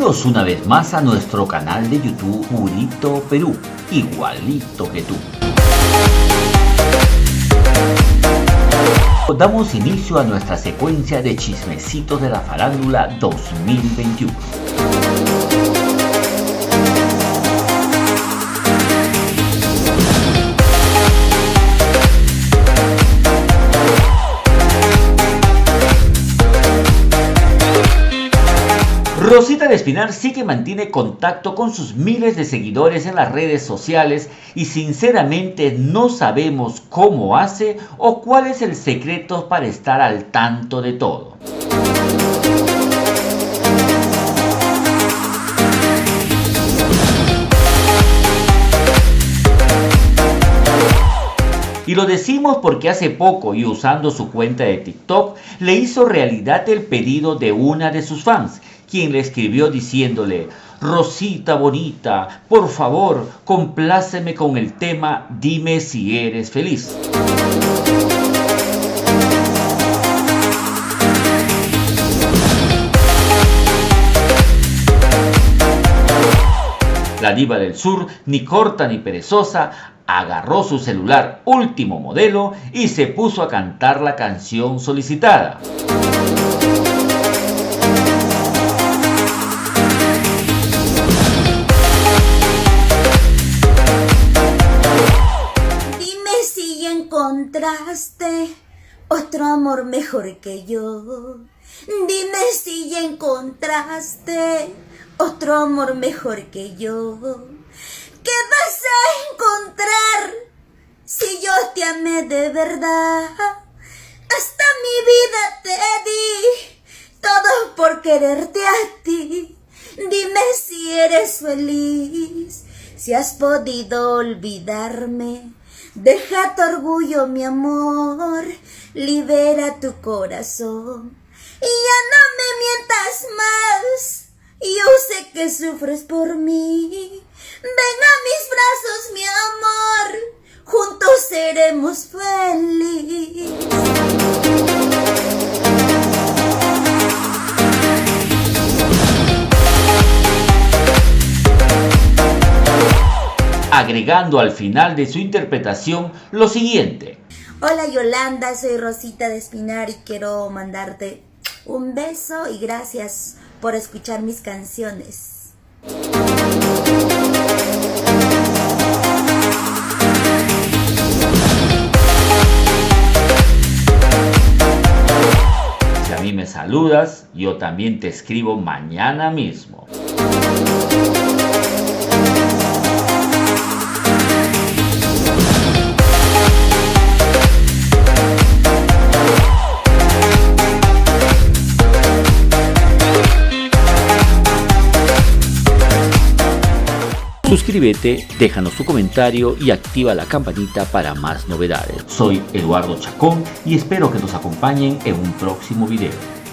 Bienvenidos una vez más a nuestro canal de YouTube Purito Perú, igualito que tú. Damos inicio a nuestra secuencia de chismecitos de la farándula 2021. Rosita de Espinar sí que mantiene contacto con sus miles de seguidores en las redes sociales y sinceramente no sabemos cómo hace o cuál es el secreto para estar al tanto de todo. Y lo decimos porque hace poco y usando su cuenta de TikTok le hizo realidad el pedido de una de sus fans, quien le escribió diciéndole: Rosita bonita, por favor, compláceme con el tema Dime si eres feliz. La diva del sur, ni corta ni perezosa, agarró su celular último modelo y se puso a cantar la canción solicitada. Encontraste otro amor mejor que yo. Dime si ya encontraste otro amor mejor que yo. ¿Qué vas a encontrar si yo te amé de verdad? Hasta mi vida te di, todo por quererte a ti. Dime si eres feliz, si has podido olvidarme. Deja tu orgullo, mi amor, libera tu corazón y ya no me mientas más. Yo sé que sufres por mí. Ven a mis brazos, mi amor, juntos seremos felices. Agregando al final de su interpretación lo siguiente: Hola Yolanda, soy Rosita de Espinar y quiero mandarte un beso y gracias por escuchar mis canciones. Si a mí me saludas, yo también te escribo mañana mismo. Suscríbete, déjanos tu comentario y activa la campanita para más novedades. Soy Eduardo Chacón y espero que nos acompañen en un próximo video.